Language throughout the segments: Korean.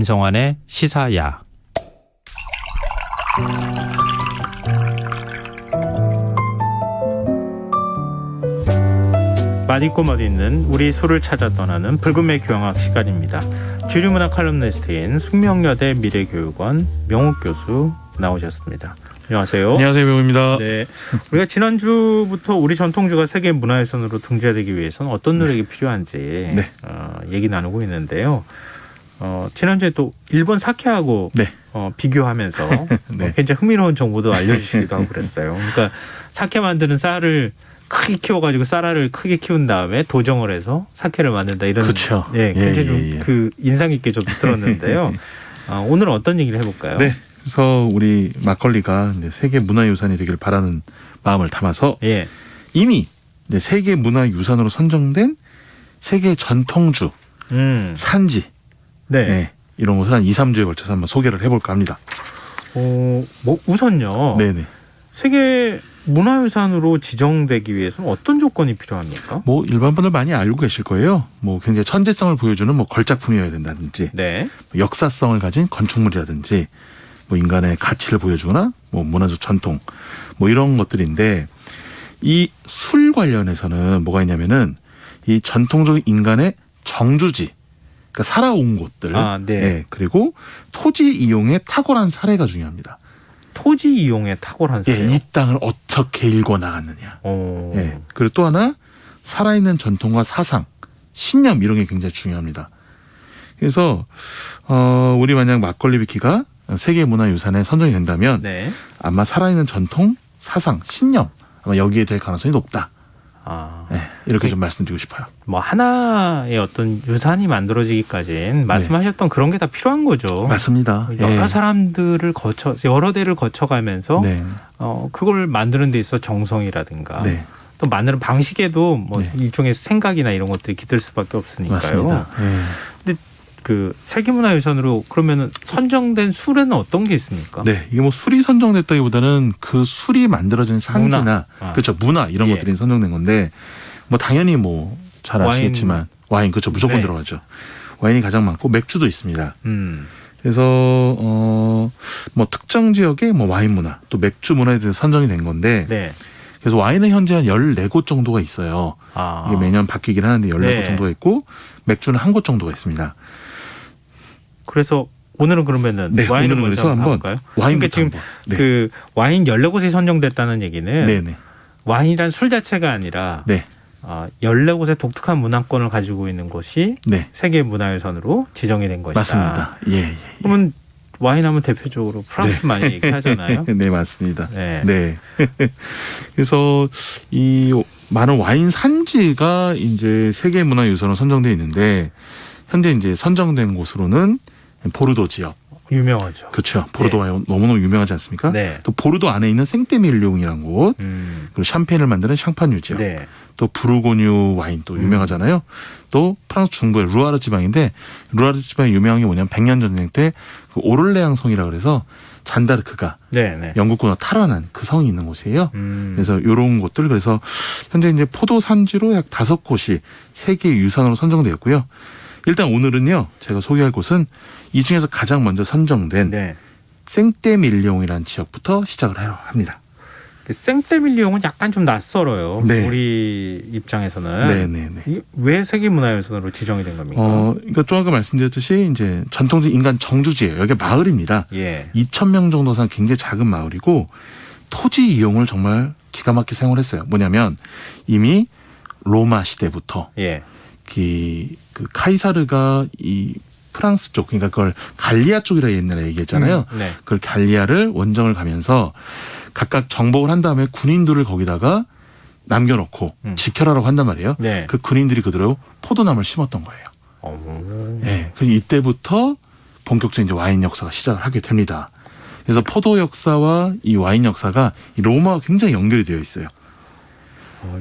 안성환의 시사야. 맛있고 멋있는 우리 술을 찾아 떠나는 불금의 교양학 시간입니다. 주류문화 칼럼니스트인 숙명여대 미래교육원 명욱 교수 나오셨습니다. 안녕하세요. 안녕하세요, 명욱입니다. 네, 우리가 지난주부터 우리 전통주가 세계 문화유산으로 등재되기 위해서는 어떤 노력이 필요한지 얘기 나누고 있는데요. 지난주에 또 일본 사케하고 비교하면서 굉장히 흥미로운 정보도 알려주시기도 하고 그랬어요. 그러니까 사케 만드는 쌀을 크게 키워가지고 쌀알을 크게 키운 다음에 도정을 해서 사케를 만든다 이런. 그렇죠. 굉장히 좀 그 인상 깊게 좀 들었는데요. 오늘은 어떤 얘기를 해볼까요? 네. 그래서 우리 막걸리가 이제 세계 문화유산이 되길 바라는 마음을 담아서 이미 이제 세계 문화유산으로 선정된 세계 전통주 산지 이런 것을 한 2, 3주에 걸쳐서 한번 소개를 해볼까 합니다. 뭐 우선요. 네네. 세계 문화유산으로 지정되기 위해서는 어떤 조건이 필요합니까? 뭐 일반 분들 많이 알고 계실 거예요. 뭐 굉장히 천재성을 보여주는 뭐 걸작품이어야 된다든지, 역사성을 가진 건축물이라든지, 뭐 인간의 가치를 보여주거나, 뭐 문화적 전통, 뭐 이런 것들인데 이 술 관련해서는 뭐가 있냐면은 이 전통적 인간의 정주지, 그러니까 살아온 곳들, 그리고 토지 이용의 탁월한 사례가 중요합니다. 토지 이용에 탁월한 사례요? 이 땅을 어떻게 일궈 나갔느냐. 그리고 또 하나 살아있는 전통과 사상, 신념 이런 게 굉장히 중요합니다. 그래서 우리 만약 막걸리 비키가 세계문화유산에 선정이 된다면 아마 살아있는 전통, 사상, 신념 아마 여기에 될 가능성이 높다. 이렇게 좀 말씀드리고 싶어요. 뭐 하나의 어떤 유산이 만들어지기까지는 말씀하셨던 그런 게 다 필요한 거죠. 맞습니다. 여러 사람들을 거쳐 여러 대를 거쳐가면서 그걸 만드는 데 있어 정성이라든가 또 만드는 방식에도 뭐 일종의 생각이나 이런 것들이 깃들 수밖에 없으니까요. 맞습니다. 근데 그 세계문화유산으로 그러면은 선정된 술에는 어떤 게 있습니까? 이게 뭐 술이 선정됐다기보다는 그 술이 만들어진 산지나 문화 이런 것들이 선정된 건데 뭐 당연히 뭐 잘 아시겠지만 와인 그렇죠, 무조건 들어가죠. 와인이 가장 많고 맥주도 있습니다. 그래서 뭐 특정 지역의 뭐 와인 문화 또 맥주 문화에 대해서 선정이 된 건데 그래서 와인은 현재 한 14곳 정도가 있어요. 이게 매년 바뀌긴 하는데 14곳 정도가 있고 맥주는 한 곳 정도가 있습니다. 그래서 오늘은 그러면은 와인을 먼저 한번 볼까요? 와인부터 그러니까 지금 그 와인 14곳이 선정됐다는 얘기는 와인이란 술 자체가 아니라 14곳의 독특한 문화권을 가지고 있는 곳이 세계 문화유산으로 지정이 된 것이다. 맞습니다. 그러면 와인하면 대표적으로 프랑스 많이 얘기하잖아요. 네, 맞습니다. 그래서 이 많은 와인 산지가 이제 세계 문화유산으로 선정돼 있는데 현재 이제 선정된 곳으로는 보르도 지역. 유명하죠. 그렇죠. 보르도 와인 너무너무 유명하지 않습니까? 또 보르도 안에 있는 생떼밀룡이라는 곳, 그리고 샴페인을 만드는 샹파뉴 지역, 또 부르고뉴 와인 또 유명하잖아요. 또 프랑스 중부의 루아르 지방인데 루아르 지방이 유명한 게 뭐냐면 100년 전쟁 때 그 오를레앙 성이라고 그래서 잔다르크가 영국군으로 탈환한 그 성이 있는 곳이에요. 그래서 이런 곳들 그래서 현재 이제 포도 산지로 약 5곳이 세계 유산으로 선정되었고요. 일단 오늘은요 제가 소개할 곳은 이 중에서 가장 먼저 선정된 생떼밀룡이라는 지역부터 시작을 해야 합니다. 생떼밀룡은 약간 좀 낯설어요. 우리 입장에서는. 이게 왜 세계문화유산으로 지정이 된 겁니까? 그러니까 좀 아까 말씀드렸듯이 이제 전통적 인간 정주지예요. 여기 마을입니다. 2,000명 정도 사는 굉장히 작은 마을이고 토지 이용을 정말 기가 막히게 사용을 했어요. 뭐냐면 이미 로마 시대부터 그 카이사르가 이 프랑스 쪽 그러니까 그걸 갈리아 쪽이라 옛날에 얘기했잖아요. 그걸 갈리아를 원정을 가면서 각각 정복을 한 다음에 군인들을 거기다가 남겨놓고 지켜라라고 한단 말이에요. 그 군인들이 그대로 포도나무를 심었던 거예요. 그래서 이때부터 본격적인 이제 와인 역사가 시작을 하게 됩니다. 그래서 포도 역사와 이 와인 역사가 이 로마와 굉장히 연결이 되어 있어요.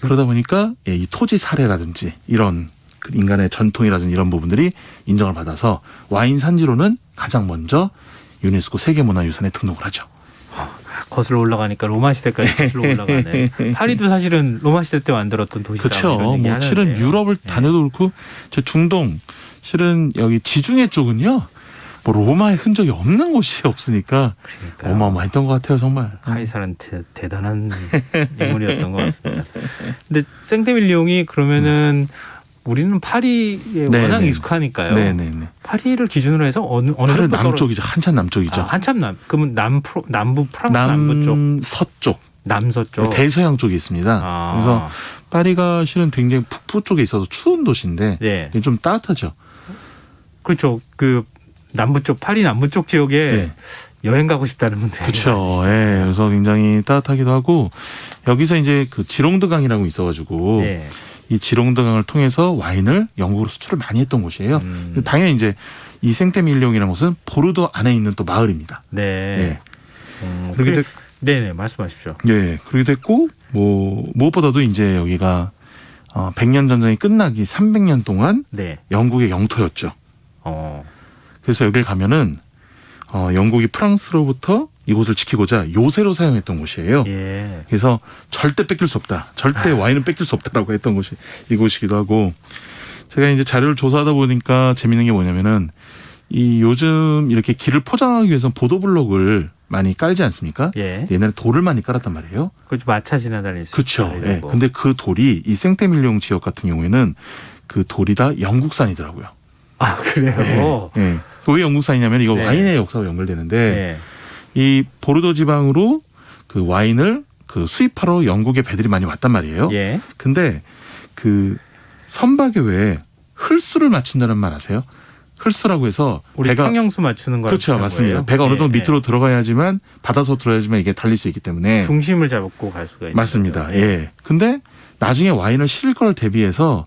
그러다 보니까 이 토지 사례라든지 이런 인간의 전통이라든지 이런 부분들이 인정을 받아서 와인 산지로는 가장 먼저 유네스코 세계문화유산에 등록을 하죠. 거슬러 올라가니까 로마 시대까지 거슬러 올라가네. 파리도 사실은 로마 시대 때 만들었던 도시다. 그렇죠. 뭐 실은 유럽을 다녀도 그렇고 저 중동 실은 여기 지중해 쪽은요. 뭐 로마의 흔적이 없는 곳이 없으니까 그러니까요. 어마어마했던 것 같아요, 정말. 카이사르는 대단한 인물이었던 것 같습니다. 근데 생테밀리옹이 그러면은 우리는 파리에 워낙 익숙하니까요. 네네네. 파리를 기준으로 해서 어느 정도 남쪽이죠. 한참 남쪽이죠. 한참 그러면 남부 프랑스 남부 쪽, 서쪽, 남서쪽, 대서양 쪽에 있습니다. 그래서 파리가 실은 굉장히 북부 쪽에 있어서 추운 도시인데 네. 좀 따뜻하죠. 그렇죠. 그 남부 쪽 파리 남부 쪽 지역에 여행 가고 싶다는 분들이 그렇죠. 예. 그래서 굉장히 따뜻하기도 하고 여기서 이제 그 지롱드강이라고 있어가지고 이 지롱드강을 통해서 와인을 영국으로 수출을 많이 했던 곳이에요. 당연히 이제 이 생테밀리옹이라는 곳은 보르도 안에 있는 또 마을입니다. 네. 그렇게 네네 말씀하십시오. 예. 그렇게 됐고 뭐 무엇보다도 이제 여기가 100년 전쟁이 끝나기 300년 동안 영국의 영토였죠. 그래서 여기를 가면은 영국이 프랑스로부터 이곳을 지키고자 요새로 사용했던 곳이에요. 그래서 절대 뺏길 수 없다. 절대 와인은 뺏길 수 없다라고 했던 곳이 이곳이기도 하고 제가 이제 자료를 조사하다 보니까 재밌는 게 뭐냐면은 이 요즘 이렇게 길을 포장하기 위해서 보도블록을 많이 깔지 않습니까? 옛날에 돌을 많이 깔았단 말이에요. 그렇죠. 마차 지나다닐 수 그렇죠. 근데 그 돌이 이 생테밀리옹 지역 같은 경우에는 그 돌이 다 영국산이더라고요. 아 그래요? 왜 영국산이냐면 이거 와인의 역사와 연결되는데 이 보르도 지방으로 그 와인을 그 수입하러 영국의 배들이 많이 왔단 말이에요. 근데 그 선박에 왜 흙수를 맞춘다는 말 아세요? 흙수라고 해서 우리 배가 평형수 맞추는 거 그렇죠, 맞습니다. 거예요? 배가 어느 정도 밑으로 들어가야지만 받아서 들어야지만 이게 달릴 수 있기 때문에 중심을 잡고 갈 수가 있는 맞습니다. 거죠. 근데 나중에 와인을 실을 걸 대비해서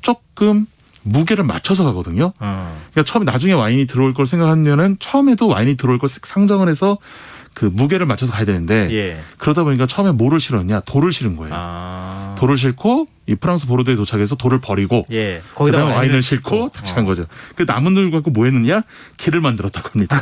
조금 무게를 맞춰서 가거든요. 그러니까 처음에 나중에 와인이 들어올 걸 생각하면은 처음에도 와인이 들어올 걸 상정을 해서 그 무게를 맞춰서 가야 되는데 그러다 보니까 처음에 뭐를 실었냐? 돌을 실은 거예요. 돌을 싣고 이 프랑스 보르도에 도착해서 돌을 버리고 거기다 와인을 싣고 다시 간 거죠. 그 남은 돌 갖고 뭐 했느냐? 길을 만들었다고 합니다.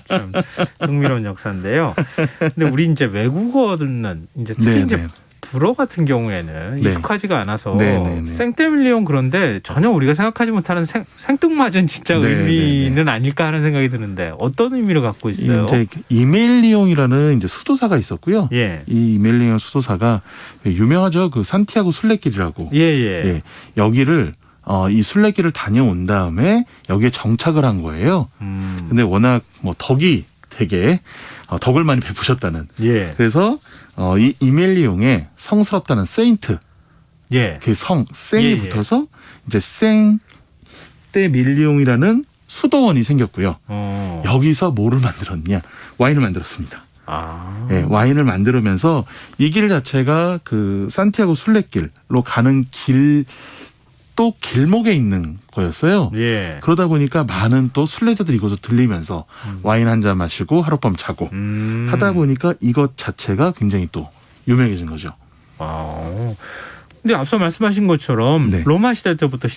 참 흥미로운 역사인데요. 근데 우리 이제 외국어는 이제 특히 이제 불어 같은 경우에는 익숙하지가 않아서 생테밀리옹 그런데 전혀 우리가 생각하지 못하는 생뚱맞은 진짜 의미는 아닐까 하는 생각이 드는데 어떤 의미를 갖고 있어요? 이제 이멜리옹이라는 이제 수도사가 있었고요. 이 이멜리옹 수도사가 유명하죠. 그 산티아고 순례길이라고. 여기를 이 순례길을 다녀온 다음에 여기에 정착을 한 거예요. 근데 워낙 뭐 덕이 되게 덕을 많이 베푸셨다는. 그래서 이 이멜리옹에 성스럽다는 세인트, 그 성 생이 붙어서 이제 생테밀리옹이라는 수도원이 생겼고요. 여기서 뭐를 만들었냐? 와인을 만들었습니다. 와인을 만들면서 이 길 자체가 그 산티아고 순례길로 가는 길 또 길목에 있는 거였어요. 그러다 보니까 많은 또 순례자들이 이곳을 들리면서 와인 한 잔 마시고 하룻밤 자고 하다 보니까 이것 자체가 굉장히 또 유명해진 거죠. 근데 앞서 말씀하신 것처럼 로마 시대 때부터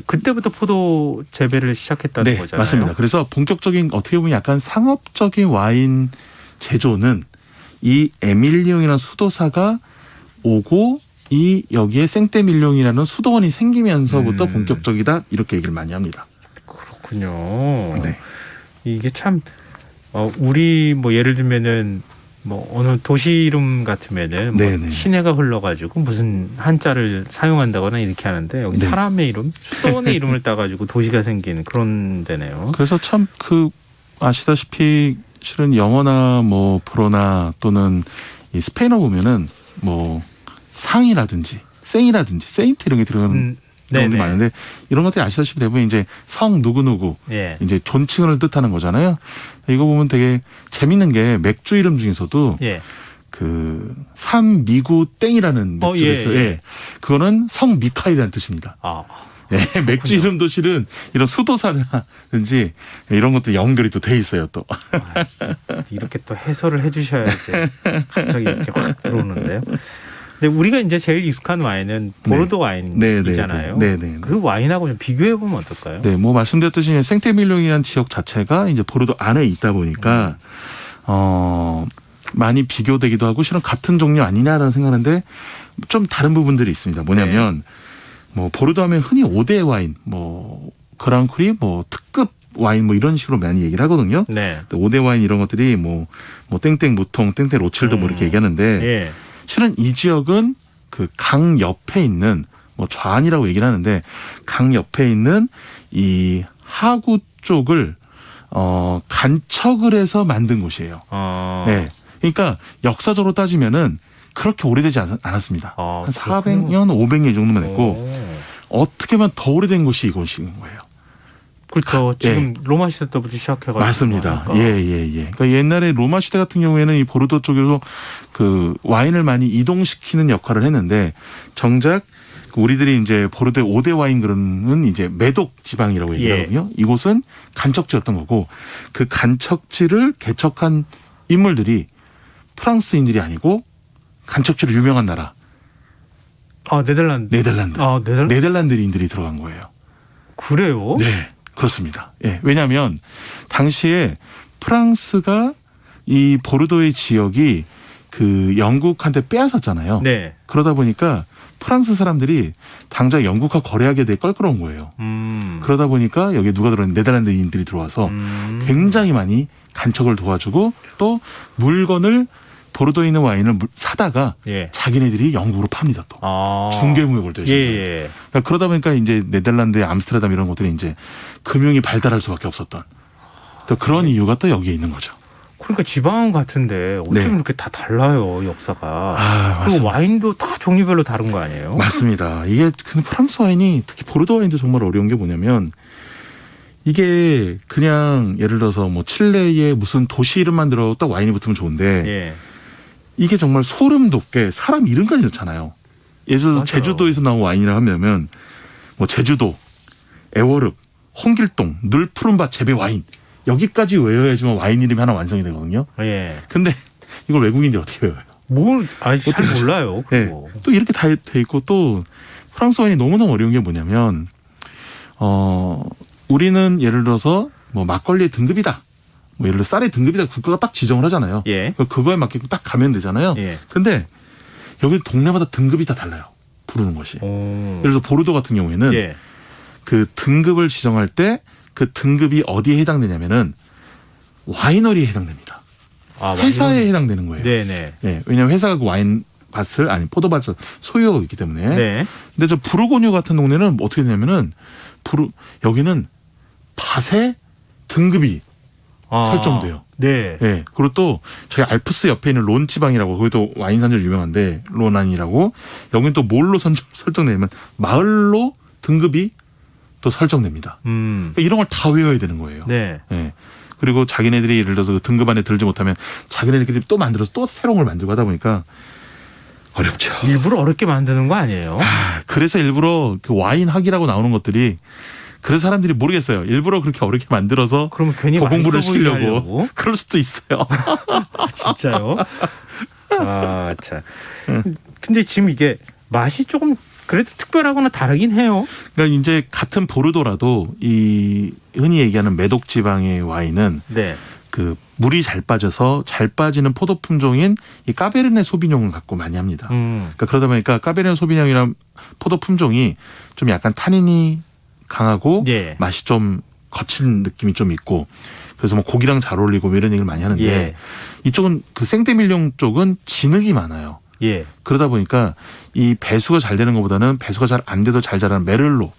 그때부터 포도 재배를 시작했다는 거잖아요. 맞습니다. 그래서 본격적인 어떻게 보면 약간 상업적인 와인 제조는 이 에밀리옹이라는 수도사가 오고 여기에 생테밀리옹이라는 수도원이 생기면서부터 본격적이다 이렇게 얘기를 많이 합니다. 그렇군요. 이게 참 우리 뭐 예를 들면은 뭐 어느 도시 이름 같으면은 뭐 시내가 흘러가지고 무슨 한자를 사용한다거나 이렇게 하는데 여기 사람의 이름, 수도원의 이름을 따가지고 도시가 생기는 그런 데네요. 그래서 참 아시다시피 실은 영어나 뭐 불어나 또는 이 스페인어 보면은 뭐 상이라든지 생이라든지 세인트 이런 게 들어가는 경우도 많은데 이런 것들이 아시다시피 대부분 이제 성 누구누구 이제 존칭을 뜻하는 거잖아요. 이거 보면 되게 재밌는 게 맥주 이름 중에서도 그 산미구 땡이라는 맥주가 있어요. 그거는 성 미카엘이라는 뜻입니다. 맥주 이름도 실은 이런 수도사라든지 이런 것도 연결이 또 돼 있어요. 또 이렇게 또 해설을 해주셔야지 갑자기 이렇게 확 들어오는데요. 근데 우리가 이제 제일 익숙한 와인은 보르도 와인이잖아요. 그 와인하고 좀 비교해 보면 어떨까요? 뭐 말씀드렸듯이 생테밀리옹이라는 지역 자체가 이제 보르도 안에 있다 보니까 많이 비교되기도 하고 실은 같은 종류 아니냐라는 생각하는데 좀 다른 부분들이 있습니다. 뭐냐면 뭐 보르도 하면 흔히 5대 와인, 뭐 그랑크리 뭐 특급 와인 뭐 이런 식으로 많이 얘기를 하거든요. 네. 5대 와인 이런 것들이 뭐 땡땡 무통, 땡땡 로칠드 뭐 이렇게 얘기하는데 예. 실은 이 지역은 그 강 옆에 있는 뭐 좌안이라고 얘기를 하는데 강 옆에 있는 이 하구 쪽을 간척을 해서 만든 곳이에요. 네. 그러니까 역사적으로 따지면은 그렇게 오래되지 않았습니다. 한 400년, 500년 정도만 됐고 어떻게 보면 더 오래된 곳이 이곳인 거예요. 그렇죠. 지금 로마 시대 때부터 시작해가지고. 맞습니다. 예. 그러니까 옛날에 로마 시대 같은 경우에는 이 보르도 쪽에서 그 와인을 많이 이동시키는 역할을 했는데 정작 우리들이 이제 보르도의 5대 와인 그런은 이제 메독 지방이라고 얘기하거든요. 이곳은 간척지였던 거고 그 간척지를 개척한 인물들이 프랑스인들이 아니고 간척지로 유명한 나라. 네덜란드. 네덜란드인들이 들어간 거예요. 그래요? 네. 그렇습니다. 예. 왜냐하면 당시에 프랑스가 이 보르도의 지역이 그 영국한테 빼앗았잖아요. 네. 그러다 보니까 프랑스 사람들이 당장 영국과 거래하게 돼 껄끄러운 거예요. 그러다 보니까 여기 누가 들어왔는데 네덜란드인들이 들어와서 굉장히 많이 간척을 도와주고 또 물건을 보르도에 있는 와인을 사다가 자기네들이 영국으로 팝니다. 또 중개무역을 또 해줍니다. 그러니까 그러다 보니까 이제 네덜란드의 암스테르담 이런 것들이 이제 금융이 발달할 수밖에 없었던 또 그런 이유가 또 여기에 있는 거죠. 그러니까 지방 같은데 어쩜 이렇게 다 달라요 역사가. 그리고 와인도 다 종류별로 다른 거 아니에요? 맞습니다. 이게 근데 프랑스 와인이 특히 보르도 와인도 정말 어려운 게 뭐냐면 이게 그냥 예를 들어서 뭐 칠레의 무슨 도시 이름만 들어 딱 와인이 붙으면 좋은데 이게 정말 소름 돋게 사람 이름까지 넣잖아요. 예를 들어서 제주도에서 나온 와인이라 하면 뭐 제주도, 애월읍, 홍길동, 늘 푸른밭 재배 와인 여기까지 외워야지만 와인 이름이 하나 완성이 되거든요. 근데 이걸 외국인들이 어떻게 외워요? 잘 몰라요. 또 이렇게 다 돼 있고 또 프랑스 와인이 너무너무 어려운 게 뭐냐면 우리는 예를 들어서 뭐 막걸리의 등급이다. 뭐 예를 들어 쌀의 등급이다 국가가 딱 지정을 하잖아요. 그거에 맞게 딱 가면 되잖아요. 근데 여기 동네마다 등급이 다 달라요. 부르는 것이. 예를 들어 보르도 같은 경우에는 그 등급을 지정할 때 그 등급이 어디에 해당되냐면은 와이너리에 해당됩니다. 회사에 해당되는 거예요. 왜냐하면 회사가 그 와인 밭을 아니 포도밭을 소유하고 있기 때문에. 근데 저 부르고뉴 같은 동네는 어떻게 되냐면은 여기는 밭에 등급이 설정돼요. 그리고 또 저희 알프스 옆에 있는 론 지방이라고 거기도 와인 산지로 유명한데 론안이라고 여기는 또 뭘로 설정되냐면 마을로 등급이 또 설정됩니다. 그러니까 이런 걸 다 외워야 되는 거예요. 그리고 자기네들이 예를 들어서 그 등급 안에 들지 못하면 자기네들끼리 또 만들어서 또 새로운 걸 만들고 하다 보니까 어렵죠. 일부러 어렵게 만드는 거 아니에요? 그래서 일부러 그 와인 학이라고 나오는 것들이 그래서 사람들이 모르겠어요. 일부러 그렇게 어렵게 만들어서 그러면 괜히 공부를 시키려고 그럴 수도 있어요. 진짜요? 참. 근데 지금 이게 맛이 조금 그래도 특별하거나 다르긴 해요. 그러니까 이제 같은 보르도라도 이 흔히 얘기하는 메독 지방의 와인은 그 물이 잘 빠져서 잘 빠지는 포도 품종인 이 까베르네 소비뇽을 갖고 많이 합니다. 그러니까 그러다 보니까 까베르네 소비뇽이란 포도 품종이 좀 약간 타닌이 강하고 맛이 좀 거친 느낌이 좀 있고 그래서 뭐 고기랑 잘 어울리고 뭐 이런 얘기를 많이 하는데 이쪽은 그 생떼밀뇽 쪽은 진흙이 많아요. 그러다 보니까 이 배수가 잘 되는 것보다는 배수가 잘 안 돼도 잘 자라는 메를로.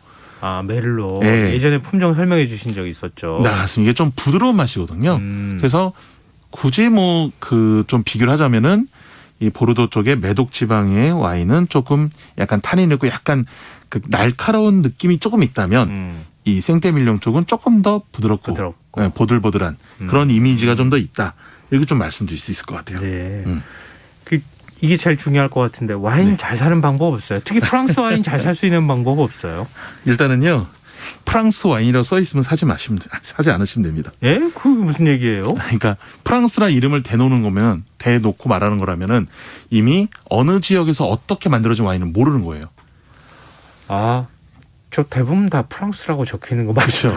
메를로. 예전에 품종 설명해 주신 적이 있었죠. 맞습니다. 이게 좀 부드러운 맛이거든요. 그래서 굳이 뭐 그 좀 비교를 하자면은 이 보르도 쪽의 메독 지방의 와인은 조금 약간 타닌 있고 약간 그 날카로운 느낌이 조금 있다면 이 생떼밀뇽 쪽은 조금 더 부드럽고 보들보들한 그런 이미지가 좀 더 있다. 이렇게 좀 말씀드릴 수 있을 것 같아요. 이게 제일 중요할 것 같은데 와인 잘 사는 방법 없어요? 특히 프랑스 와인 잘 살 수 있는 방법 없어요? 일단은요. 프랑스 와인이라고 써 있으면 사지 않으시면 됩니다. 그게 무슨 얘기예요? 그러니까 프랑스라 이름을 대놓고 말하는 거라면은 이미 어느 지역에서 어떻게 만들어진 와인은 모르는 거예요. 저 대부분 다 프랑스라고 적혀 있는 거 맞죠?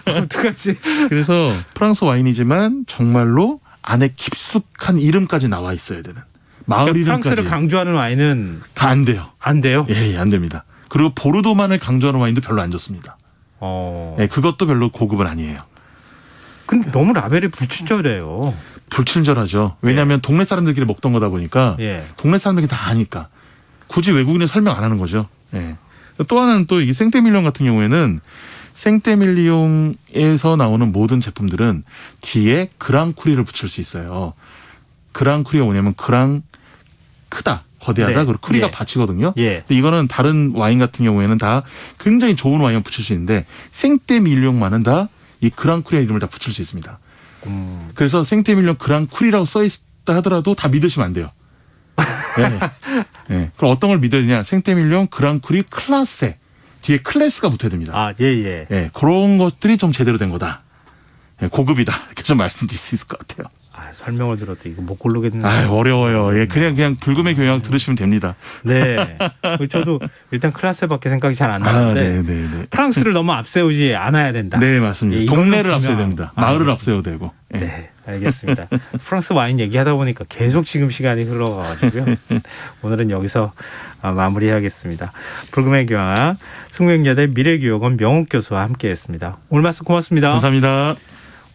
어떡하지? 그래서 프랑스 와인이지만 정말로 안에 깊숙한 이름까지 나와 있어야 되는. 마을 이름까지. 프랑스를 강조하는 와인은 안 돼요. 안 돼요? 안 됩니다. 그리고 보르도만을 강조하는 와인도 별로 안 좋습니다. 네, 그것도 별로 고급은 아니에요. 근데 너무 라벨이 불친절해요. 불친절하죠. 왜냐하면 동네 사람들끼리 먹던 거다 보니까 동네 사람들이 다 아니까 굳이 외국인은 설명 안 하는 거죠. 예. 또 하나는 또 이 생떼밀리옹 같은 경우에는 생떼밀리옹에서 나오는 모든 제품들은 뒤에 그랑쿠리를 붙일 수 있어요. 그랑쿠리가 뭐냐면 그랑 크다, 거대하다, 그리고 크리가 받치거든요. 근데 이거는 다른 와인 같은 경우에는 다 굉장히 좋은 와인을 붙일 수 있는데 생떼밀리옹만은 다 이 그랑쿠리의 이름을 다 붙일 수 있습니다. 그래서 생떼밀리옹 그랑쿠리라고 써 있다 하더라도 다 믿으시면 안 돼요. 네. 그럼 어떤 걸 믿어야 되냐? 생떼밀리옹 그랑쿠리 클라세. 뒤에 클래스가 붙어야 됩니다. 그런 것들이 좀 제대로 된 거다. 고급이다. 이렇게 좀 말씀드릴 수 있을 것 같아요. 설명을 들어도 이거 못 고르겠네요. 어려워요. 그냥 불금의 교양 들으시면 됩니다. 네. 저도 일단 클라스밖에 생각이 잘 안 나는데 프랑스를 너무 앞세우지 않아야 된다. 네, 맞습니다. 동네를 앞세워야 됩니다. 마을을 앞세워야 되고. 네, 알겠습니다. 프랑스 와인 얘기하다 보니까 계속 지금 시간이 흘러가가지고요. 오늘은 여기서 마무리하겠습니다. 불금의 교양 승무영여대 미래교육원 명옥 교수와 함께했습니다. 오늘 말씀 고맙습니다. 감사합니다.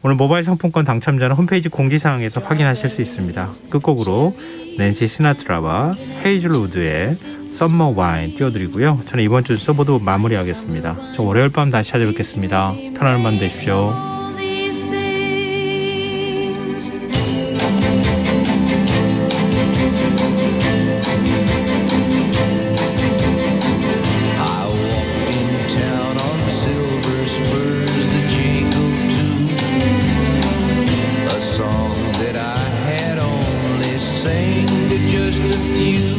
오늘 모바일 상품권 당첨자는 홈페이지 공지사항에서 확인하실 수 있습니다. 끝곡으로 낸시 시나트라와 헤이즐 우드의 썸머 와인 띄워드리고요. 저는 이번 주 서버드 마무리하겠습니다. 저 월요일 밤 다시 찾아뵙겠습니다. 편안한 밤 되십시오. Just a few